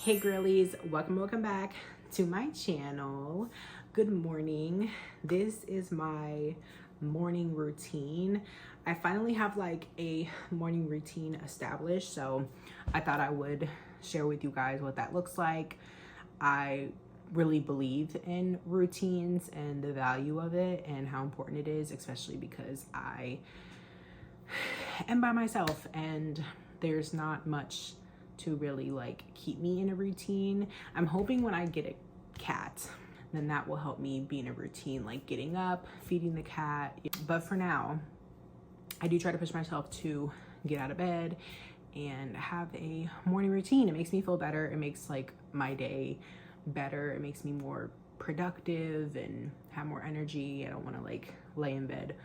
Hey girlies, welcome back to my channel. Good morning. This is my morning routine. I finally have like a morning routine established, so I thought I would share with you guys what that looks like. I really believe in routines and the value of it and how important it is, especially because I am by myself and there's not much to really like keep me in a routine. I'm hoping when I get a cat, then that will help me be in a routine, like getting up, feeding the cat. But for now, I do try to push myself to get out of bed and have a morning routine. It makes me feel better. It makes like my day better. It makes me more productive and have more energy. I don't want to like lay in bed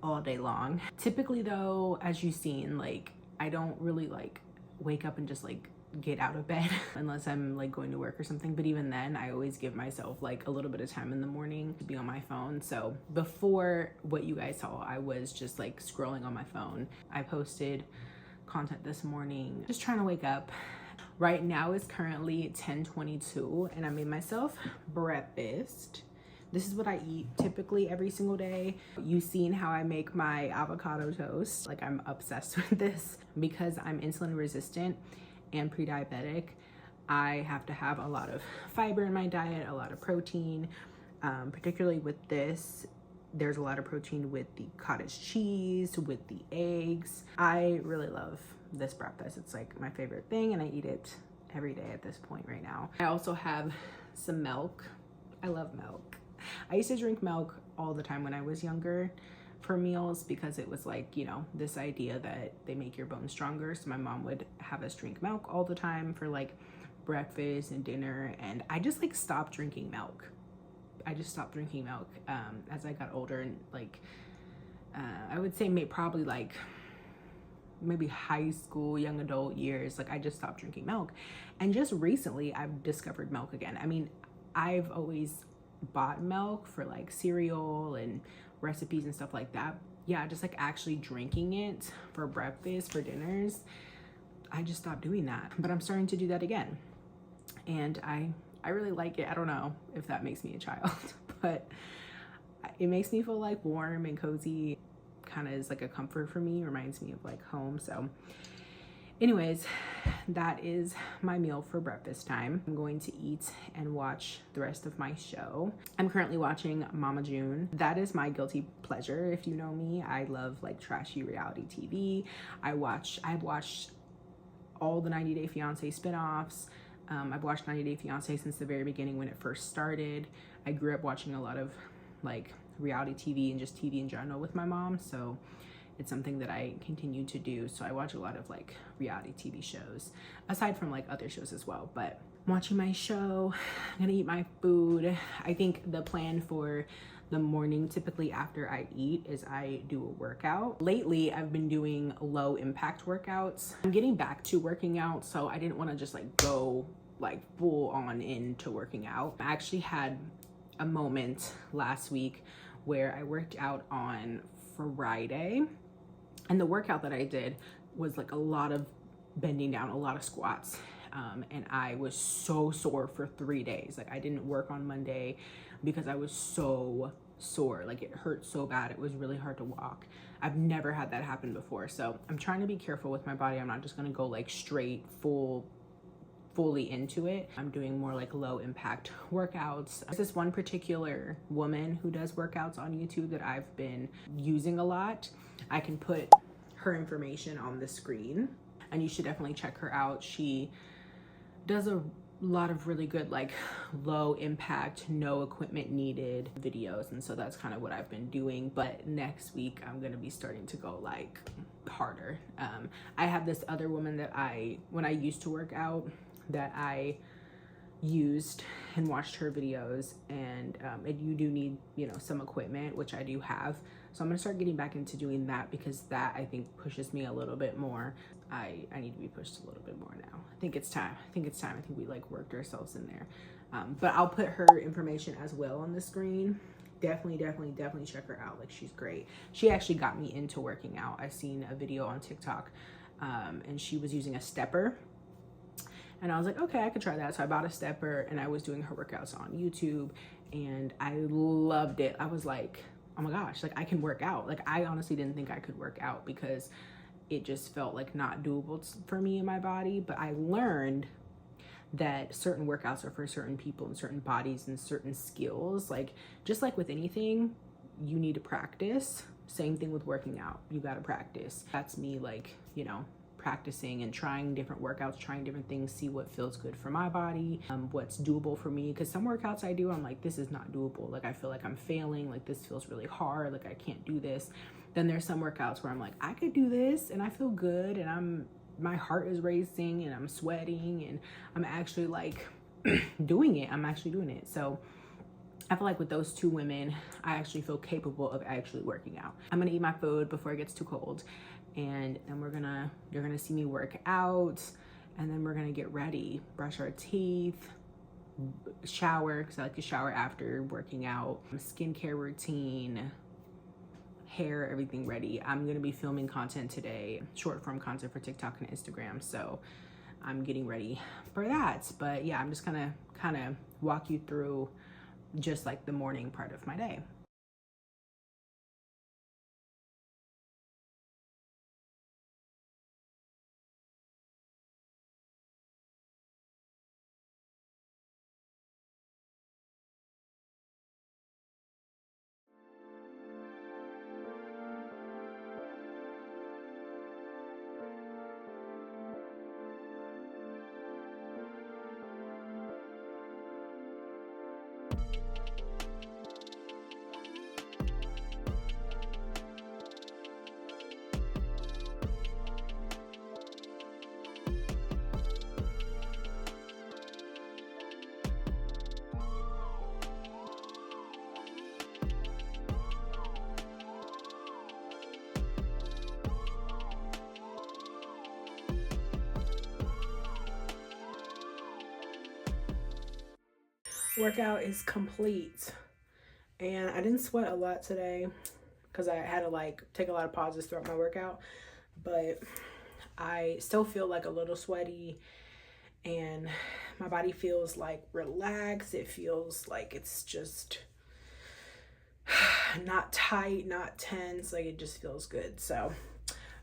all day long. Typically though, as you've seen, like I don't really like wake up and just like get out of bed unless I'm like going to work or something. But even then, I always give myself like a little bit of time in the morning to be on my phone. So before what you guys saw, I was just like scrolling on my phone. I posted content this morning, just trying to wake up. Right now it's currently 10:22 and I made myself breakfast. This is what I eat typically every single day. You've seen how I make my avocado toast. Like I'm obsessed with this because I'm insulin resistant and pre-diabetic. I have to have a lot of fiber in my diet, a lot of protein, particularly with this. There's a lot of protein with the cottage cheese, with the eggs. I really love this breakfast. It's like my favorite thing and I eat it every day at this point right now. I also have some milk. I love milk. I used to drink milk all the time when I was younger for meals because it was like, you know, this idea that they make your bones stronger. So my mom would have us drink milk all the time for like breakfast and dinner. And I just like stopped drinking milk. I just stopped drinking milk as I got older and like, I would say probably like maybe high school, young adult years. Like I just stopped drinking milk. And just recently I've discovered milk again. I mean, I've always bought milk for like cereal and recipes and stuff like that. Yeah, just like actually drinking it for breakfast, for dinners, I just stopped doing that. But I'm starting to do that again. And I really like it. I don't know if that makes me a child, but it makes me feel like warm and cozy. Kind of is like a comfort for me, reminds me of like home. So anyways, that is my meal for breakfast time. I'm going to eat and watch the rest of my show. I'm currently watching Mama June. That is my guilty pleasure. If you know me, I love like trashy reality TV. I've watched all the 90 Day Fiance spinoffs. I've watched 90 Day Fiance since the very beginning when it first started. I grew up watching a lot of like reality TV and just TV in general with my mom. So it's something that I continue to do. So I watch a lot of like reality TV shows, aside from like other shows as well. But I'm watching my show, I'm gonna eat my food. I think the plan for the morning, typically after I eat, is I do a workout. Lately, I've been doing low impact workouts. I'm getting back to working out, so I didn't wanna just like go like full on into working out. I actually had a moment last week where I worked out on Friday. And the workout that I did was like a lot of bending down, a lot of squats. And I was so sore for 3 days. Like I didn't work on Monday because I was so sore. Like it hurt so bad. It was really hard to walk. I've never had that happen before. So I'm trying to be careful with my body. I'm not just gonna go like straight fully into it. I'm doing more like low impact workouts. There's this one particular woman who does workouts on YouTube that I've been using a lot. I can put her information on the screen and you should definitely check her out. She does a lot of really good like low impact, no equipment needed videos, and so that's kind of what I've been doing. But next week I'm gonna be starting to go like harder. I have this other woman that when I used to work out, that I used and watched her videos, and you do need, you know, some equipment, which I do have. So I'm gonna start getting back into doing that because that I think pushes me a little bit more. I need to be pushed a little bit more now. I think it's time. I think we like worked ourselves in there. But I'll put her information as well on the screen. Definitely check her out. Like she's great. She actually got me into working out. I seen a video on TikTok and she was using a stepper. And I was like, okay, I could try that. So I bought a stepper and I was doing her workouts on YouTube and I loved it. I was like, oh my gosh, like I can work out. Like I honestly didn't think I could work out because it just felt like not doable for me and my body. But I learned that certain workouts are for certain people and certain bodies and certain skills. Like just like with anything, you need to practice. Same thing with working out, you got to practice. That's me, like, you know, practicing and trying different workouts, trying different things, see what feels good for my body, what's doable for me. Because some workouts I do, I'm like, this is not doable. Like I feel like I'm failing, like this feels really hard, like I can't do this. Then there's some workouts where I'm like, I could do this and I feel good and my heart is racing and I'm sweating and I'm actually like doing it. I'm actually doing it. So I feel like with those two women, I actually feel capable of actually working out. I'm gonna eat my food before it gets too cold, and then you're gonna see me work out, and then we're gonna get ready, brush our teeth, shower, because I like to shower after working out, skincare routine, hair, everything ready. I'm gonna be filming content today, short form content for TikTok and Instagram, so I'm getting ready for that. But yeah, I'm just gonna kind of walk you through just like the morning part of my day. Workout is complete and I didn't sweat a lot today because I had to like take a lot of pauses throughout my workout, but I still feel like a little sweaty and my body feels like relaxed. It feels like it's just not tight, not tense, like it just feels good. So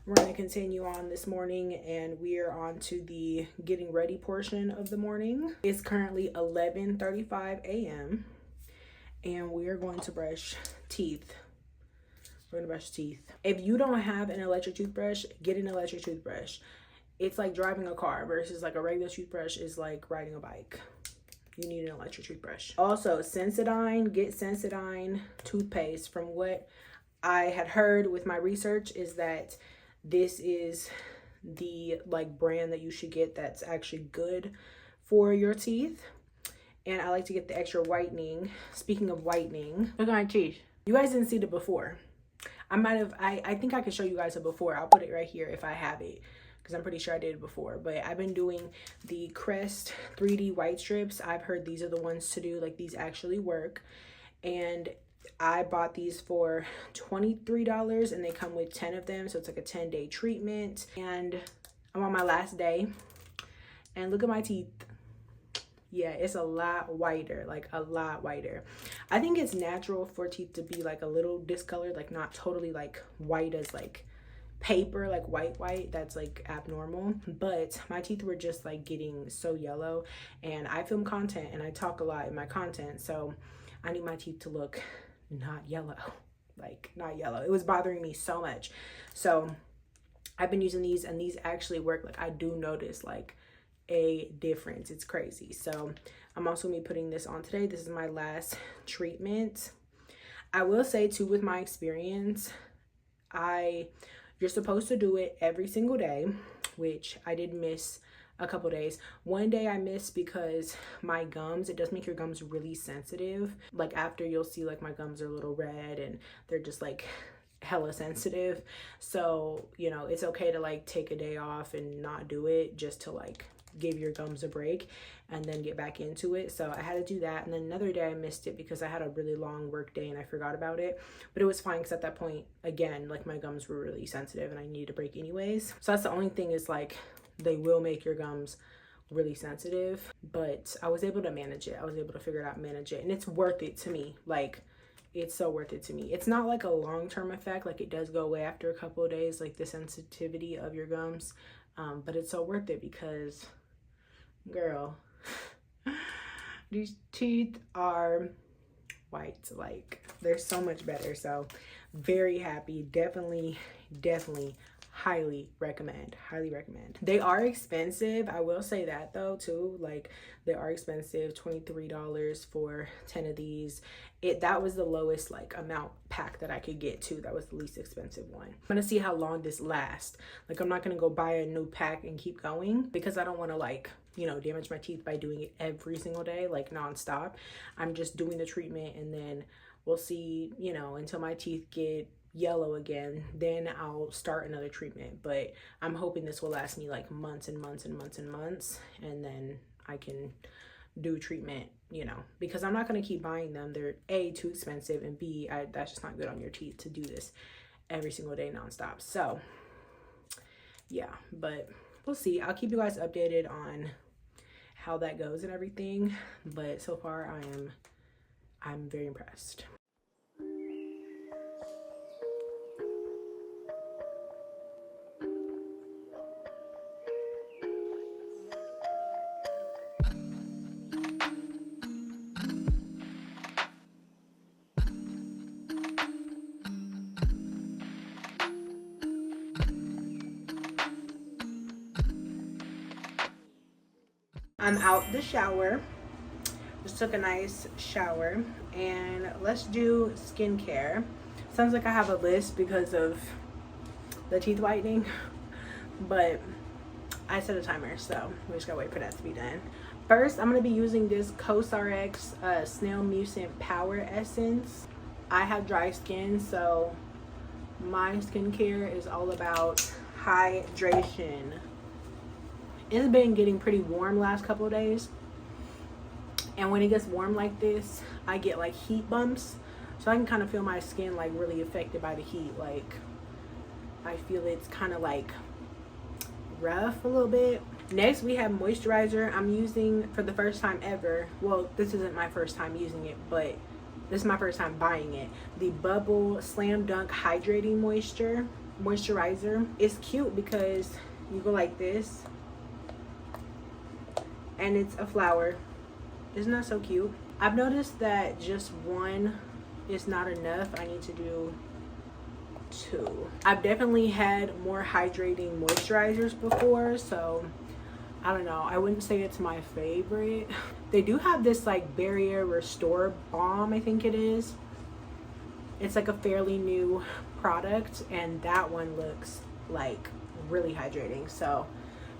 we're going to continue on this morning and we are on to the getting ready portion of the morning. It's currently 11:35 a.m. and we are going to brush teeth. We're going to brush teeth. If you don't have an electric toothbrush, get an electric toothbrush. It's like driving a car versus like a regular toothbrush is like riding a bike. You need an electric toothbrush. Also, Sensodyne, get Sensodyne toothpaste. From what I had heard with my research is that this is the like brand that you should get that's actually good for your teeth. And I like to get the extra whitening. Speaking of whitening, look at my teeth. You guys didn't see the before. I think I could show you guys a before. I'll put it right here if I have it, because I'm pretty sure I did it before. But I've been doing the Crest 3D white strips. I've heard these are the ones to do. Like these actually work. And I bought these for $23 and they come with 10 of them. So it's like a 10-day treatment. And I'm on my last day. And look at my teeth. Yeah, it's a lot whiter, like a lot whiter. I think it's natural for teeth to be like a little discolored, like not totally like white as like paper, like white. That's like abnormal. But my teeth were just like getting so yellow. And I film content and I talk a lot in my content. So I need my teeth to look not yellow, like not yellow. It was bothering me so much. So I've been using these and these actually work. Like I do notice like a difference. It's crazy. So I'm also gonna be putting this on today. This is my last treatment. I will say too, with my experience, you're supposed to do it every single day, which I did miss a couple days. One day I missed because my gums, it does make your gums really sensitive. Like after, you'll see like my gums are a little red and they're just like hella sensitive. So, you know, it's okay to like take a day off and not do it just to like give your gums a break and then get back into it. So I had to do that. And then another day I missed it because I had a really long work day and I forgot about it, but it was fine because at that point, again, like my gums were really sensitive and I needed a break anyways. So that's the only thing, is like they will make your gums really sensitive, but I was able to manage it. I was able to figure it out and manage it, and it's worth it to me. Like, it's so worth it to me. It's not like a long-term effect, like it does go away after a couple of days, like the sensitivity of your gums, but it's so worth it because, girl, these teeth are white, like they're so much better. So very happy. Definitely highly recommend. They are expensive, I will say that though too. Like, they are expensive. $23 for 10 of these. That was the lowest like amount pack that I could get too. That was the least expensive one. I'm gonna see how long this lasts. Like, I'm not gonna go buy a new pack and keep going because I don't want to, like, you know, damage my teeth by doing it every single day, like nonstop. I'm just doing the treatment, and then we'll see, you know, until my teeth get yellow again, then I'll start another treatment. But I'm hoping this will last me like months and months and months and months, and then I can do treatment, you know, because I'm not going to keep buying them. They're A, too expensive, and B, that's just not good on your teeth to do this every single day nonstop. So yeah, but we'll see. I'll keep you guys updated on how that goes and everything, but so far I'm very impressed. I'm out the shower. Just took a nice shower, and let's do skincare. Sounds like I have a list because of the teeth whitening, but I set a timer, so we just gotta wait for that to be done. First, I'm gonna be using this CosRx Snail Mucin Power Essence. I have dry skin, so my skincare is all about hydration. It's been getting pretty warm last couple of days, and when it gets warm like this, I get like heat bumps, so I can kind of feel my skin like really affected by the heat. Like, I feel it's kind of like rough a little bit. Next, we have moisturizer. I'm using, for the first time ever, well, this isn't my first time using it, but this is my first time buying it, the Bubble Slam Dunk Hydrating Moisturizer. It's cute because you go like this, and it's a flower. Isn't that so cute? I've noticed that just one is not enough. I need to do two. I've definitely had more hydrating moisturizers before, so I don't know. I wouldn't say it's my favorite. They do have this like Barrier Restore Balm, I think it is. It's like a fairly new product, and that one looks like really hydrating, so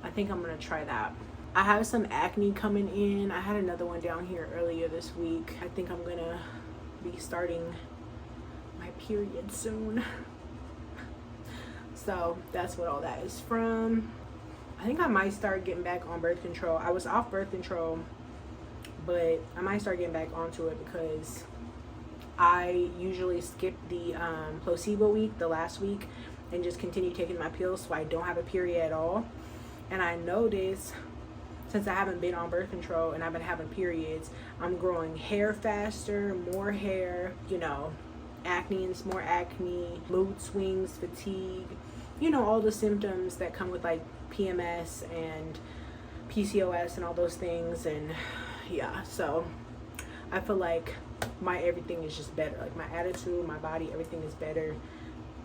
I think I'm gonna try that. I have some acne coming in. I had another one down here earlier this week. I think I'm gonna be starting my period soon. So that's what all that is from. I think I might start getting back on birth control. I was off birth control, but I might start getting back onto it because I usually skip the placebo week, the last week, and just continue taking my pills so I don't have a period at all. And I noticed, since I haven't been on birth control and I've been having periods, I'm growing hair faster, more hair, you know, acne and more acne, mood swings, fatigue, you know, all the symptoms that come with like PMS and PCOS and all those things. And yeah, so I feel like my everything is just better. Like my attitude, my body, everything is better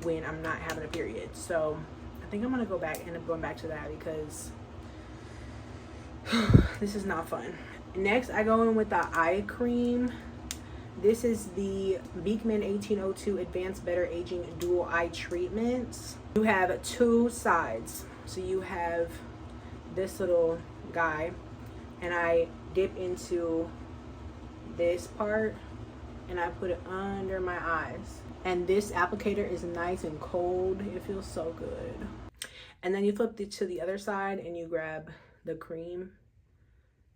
when I'm not having a period. So I think I'm gonna end up going back to that because this is not fun. Next, I go in with the eye cream. This is the Beekman 1802 Advanced Better Aging Dual Eye Treatments. You have two sides. So you have this little guy, and I dip into this part and I put it under my eyes. And this applicator is nice and cold. It feels so good. And then you flip it to the other side and you grab the cream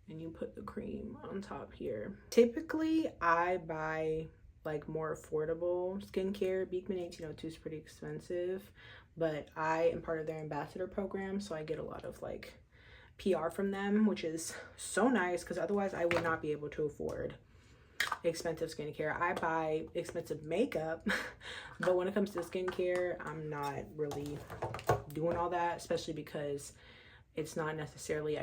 and you put the cream on top here. Typically, I buy like more affordable skincare. Beekman 1802 is pretty expensive, but I am part of their ambassador program, so I get a lot of like PR from them, which is so nice because otherwise I would not be able to afford expensive skincare. I buy expensive makeup, but when it comes to skincare, I'm not really doing all that, especially because it's not necessarily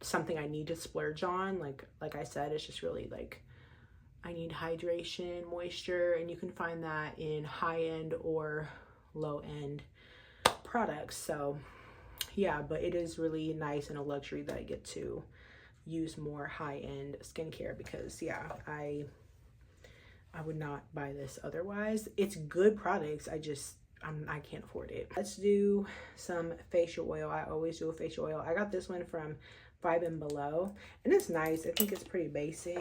something I need to splurge on. Like I said, it's just really like I need hydration, moisture, and you can find that in high-end or low-end products. So yeah, but it is really nice and a luxury that I get to use more high-end skincare because yeah, I would not buy this otherwise. It's good products, I can't afford it. Let's do some facial oil. I always do a facial oil. I got this one from Five and Below, and it's nice. I think it's pretty basic.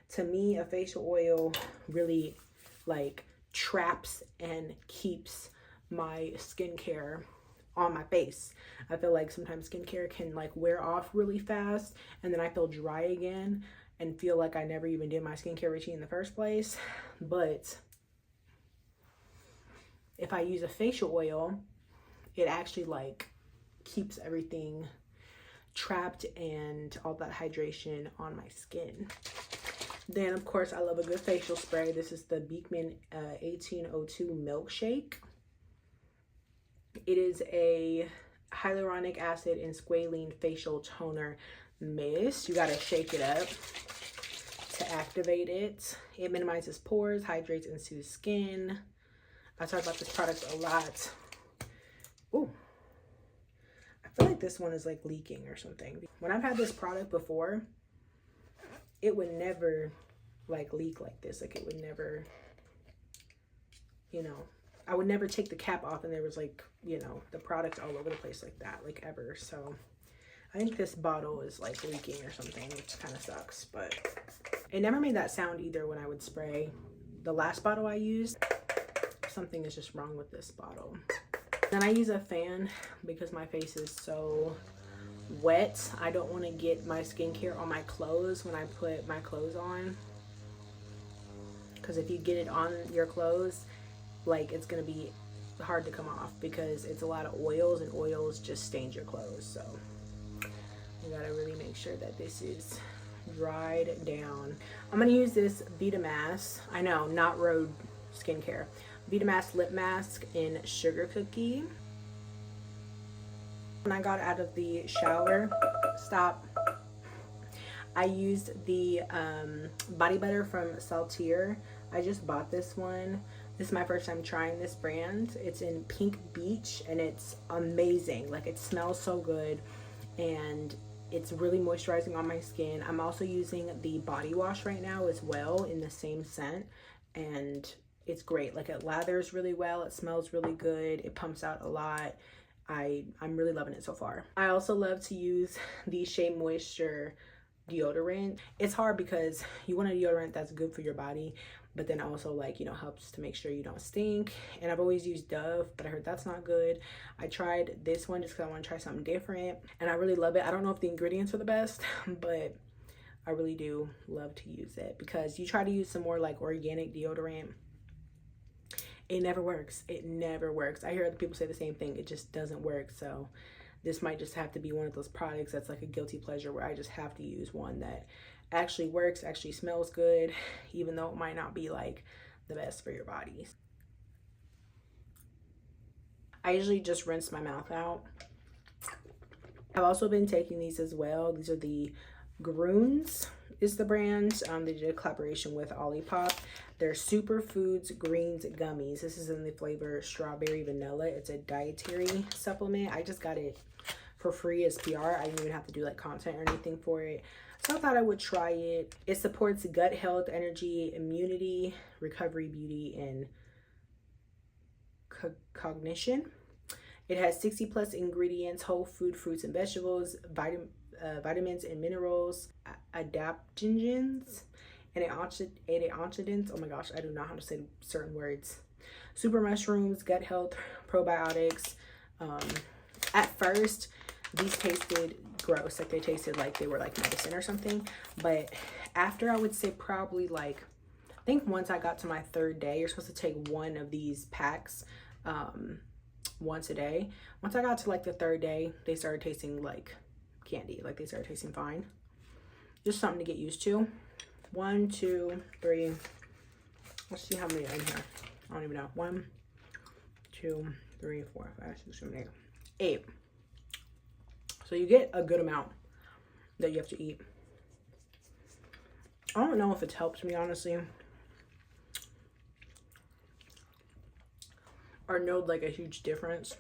To me, a facial oil really like traps and keeps my skincare on my face. I feel like sometimes skincare can like wear off really fast, and then I feel dry again and feel like I never even did my skincare routine in the first place. But if I use a facial oil, it actually like keeps everything trapped and all that hydration on my skin. Then of course I love a good facial spray. This is the Beekman 1802 Milkshake. It is a hyaluronic acid and squalene facial toner mist. You gotta shake it up to activate it. It minimizes pores, hydrates, and soothes skin. I talk about this product a lot. Ooh, I feel like this one is like leaking or something. When I've had this product before, it would never like leak like this. Like it would never, you know, I would never take the cap off and there was like, you know, the product all over the place like that, like ever. So I think this bottle is like leaking or something, which kind of sucks, but it never made that sound either when I would spray the last bottle I used. Something is just wrong with this bottle. Then I use a fan because my face is so wet. I don't want to get my skincare on my clothes when I put my clothes on, because if you get it on your clothes, like it's gonna be hard to come off because it's a lot of oils, and oils just stains your clothes. So you gotta really make sure that this is dried down. I'm gonna use this Vitamask, I know, not Rhode Skincare, Vitamask lip mask in Sugar Cookie. When I got out of the shower, I used the body butter from Saltier. I just bought this one. This is my first time trying this brand. It's in Pink Beach and it's amazing. Like it smells so good and it's really moisturizing on my skin. I'm also using the body wash right now as well in the same scent, and it's great. Like it lathers really well, it smells really good, it pumps out a lot. I'm really loving it so far. I also love to use the Shea Moisture deodorant. It's hard because you want a deodorant that's good for your body, but then also like, you know, helps to make sure you don't stink. And I've always used Dove, but I heard that's not good. I tried this one just because I want to try something different, and I really love it. I don't know if the ingredients are the best, but I really do love to use it, because you try to use some more like organic deodorant, it never works. It never works. I hear other people say the same thing. It just doesn't work. So this might just have to be one of those products that's like a guilty pleasure, where I just have to use one that actually works, actually smells good, even though it might not be like the best for your body. I usually just rinse my mouth out. I've also been taking these as well. These are the GRWM is the brand. They did a collaboration with Olipop. They're Superfoods Greens Gummies. This is in the flavor Strawberry Vanilla. It's a dietary supplement. I just got it for free as PR. I didn't even have to do like content or anything for it. So I thought I would try it. It supports gut health, energy, immunity, recovery, beauty, and cognition. It has 60 plus ingredients, whole food, fruits and vegetables, vitamins and minerals, adaptogens, and antioxidants. Oh my gosh, I do not know how to say certain words. Super mushrooms, gut health, probiotics. At first, these tasted gross. Like they tasted like they were like medicine or something. But after, I would say probably like, I think once I got to my 3rd day, you're supposed to take one of these packs once a day. Once I got to like the 3rd day, they started tasting like candy. Like, they started tasting fine. Just something to get used to. 1, 2, 3. Let's see how many are in here. I don't even know. 1, 2, 3, 4, 5, 6, 7, 8. 8. So you get a good amount that you have to eat. I don't know if it's helped me, honestly, or know like a huge difference.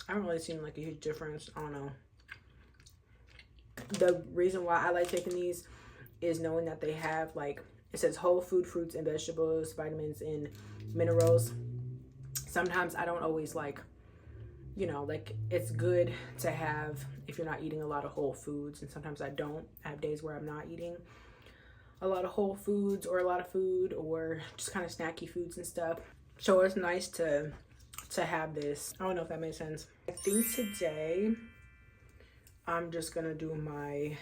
I haven't really seen like a huge difference. I don't know. The reason why I like taking these is knowing that they have, like, it says whole food, fruits and vegetables, vitamins and minerals. Sometimes I don't always like, you know, like, it's good to have if you're not eating a lot of whole foods, and sometimes I don't. I have days where I'm not eating a lot of whole foods or a lot of food, or just kind of snacky foods and stuff. So it's nice to have this. I don't know if that makes sense. I think today I'm just gonna do my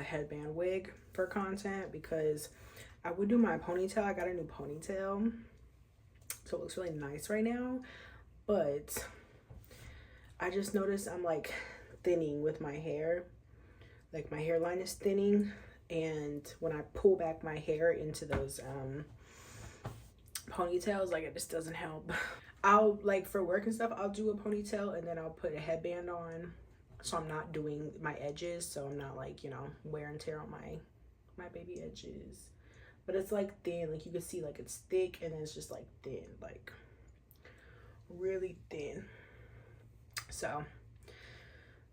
headband wig for content, because I would do my ponytail. I got a new ponytail, so it looks really nice right now, but I just noticed I'm like thinning with my hair. Like, my hairline is thinning, and when I pull back my hair into those ponytails, like, it just doesn't help. I'll, like, for work and stuff, I'll do a ponytail and then I'll put a headband on, so I'm not doing my edges, so I'm not, like, you know, wear and tear on my baby edges. But it's like thin, like, you can see, like, it's thick, and then it's just like thin, like really thin. So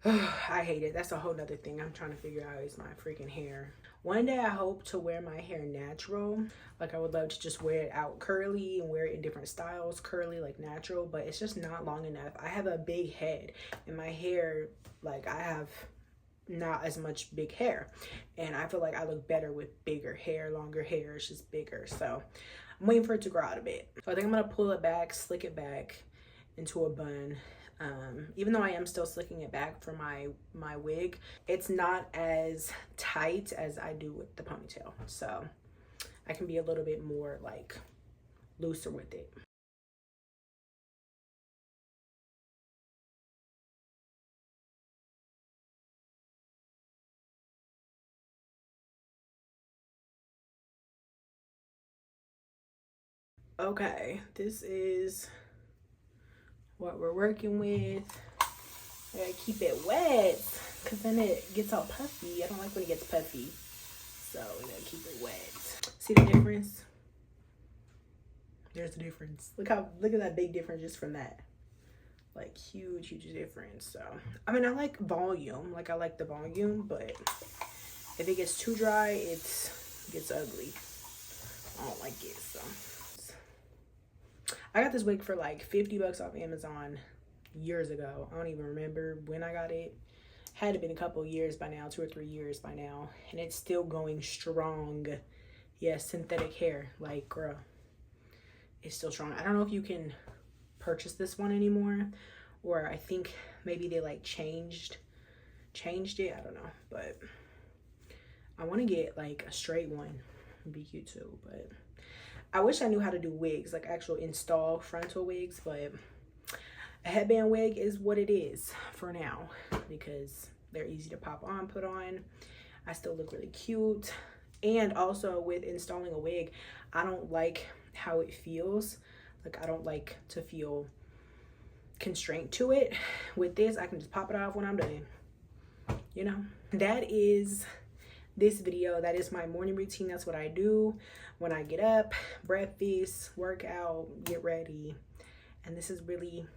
I hate it. That's a whole nother thing I'm trying to figure out, is my freaking hair. One day I hope to wear my hair natural. Like, I would love to just wear it out curly and wear it in different styles, curly, like natural, but it's just not long enough. I have a big head, and my hair, like, I have not as much big hair, and I feel like I look better with bigger hair. Longer hair is just bigger, so I'm waiting for it to grow out a bit. So I think I'm gonna pull it back, slick it back into a bun. Even though I am still slicking it back for my wig, it's not as tight as I do with the ponytail, so I can be a little bit more like looser with it. Okay, this is what we're working with. I gotta keep it wet, because then it gets all puffy. I don't like when it gets puffy, so we gotta keep it wet. See the difference? There's the difference. Look at that big difference just from that. Like, huge difference. So I mean, I like volume, like I like the volume, but if it gets too dry, it gets ugly. I don't like it. So I got this wig for like 50 bucks off Amazon years ago. I don't even remember when I got it. Had to been a couple years by now, 2 or 3 years by now, and it's still going strong. Yes, synthetic hair, like, girl, it's still strong. I don't know if you can purchase this one anymore, or I think maybe they like changed it. I don't know, but I want to get like a straight one. It'd be cute too, but I wish I knew how to do wigs, like actual install frontal wigs, but a headband wig is what it is for now, because they're easy to pop on, put on. I still look really cute. And also with installing a wig, I don't like how it feels. Like, I don't like to feel constraint to it. With this, I can just pop it off when I'm done, you know. That is this video. That is my morning routine. That's what I do when I get up, breakfast, work out, get ready. And this is really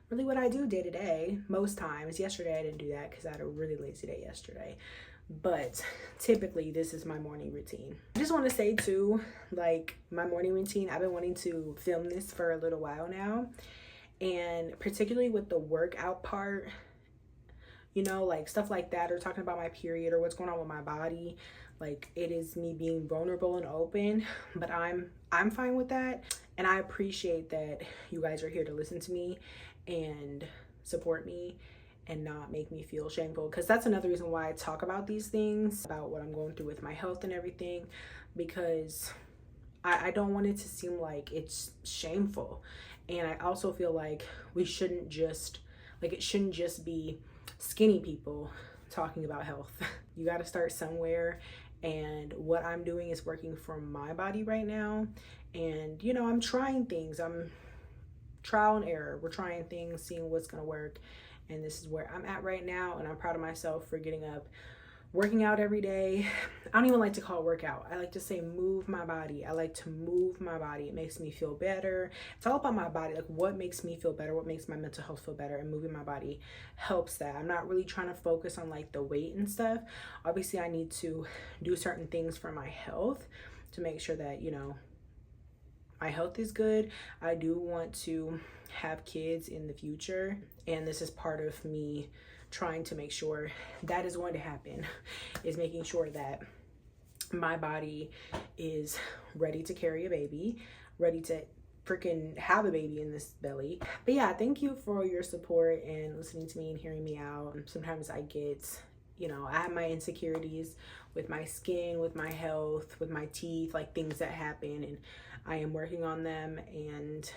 what I do day to day most times. Yesterday I didn't do that because I had a really lazy day yesterday, but typically this is my morning routine. I just want to say too, like, my morning routine, I've been wanting to film this for a little while now, and particularly with the workout part, you know, like stuff like that, or talking about my period or what's going on with my body. Like, it is me being vulnerable and open, but I'm fine with that, and I appreciate that you guys are here to listen to me and support me and not make me feel shameful, because that's another reason why I talk about these things, about what I'm going through with my health and everything, because I don't want it to seem like it's shameful. And I also feel like we shouldn't just, like, it shouldn't just be skinny people talking about health. You got to start somewhere, and what I'm doing is working for my body right now. And you know, I'm trying things. I'm trial and error. We're trying things, seeing what's gonna work, and this is where I'm at right now. And I'm proud of myself for getting up, working out every day. I don't even like to call it workout. I like to say move my body. I like to move my body. It makes me feel better. It's all about my body. Like, what makes me feel better, what makes my mental health feel better, and moving my body helps that. I'm not really trying to focus on like the weight and stuff. Obviously I need to do certain things for my health to make sure that, you know, my health is good. I do want to have kids in the future, and this is part of me trying to make sure that is going to happen, is making sure that my body is ready to carry a baby, ready to freaking have a baby in this belly. But yeah, thank you for your support and listening to me and hearing me out. Sometimes I get, you know, I have my insecurities with my skin, with my health, with my teeth, like things that happen, and I am working on them and,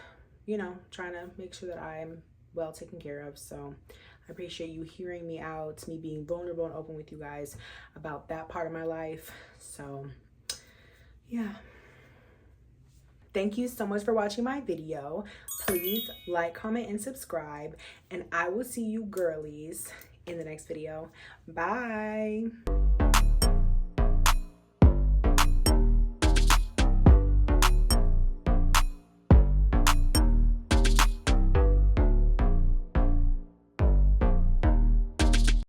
you know, trying to make sure that I'm well taken care of. So I appreciate you hearing me out, me being vulnerable and open with you guys about that part of my life. So yeah. Thank you so much for watching my video. Please like, comment, and subscribe, and I will see you girlies in the next video. Bye.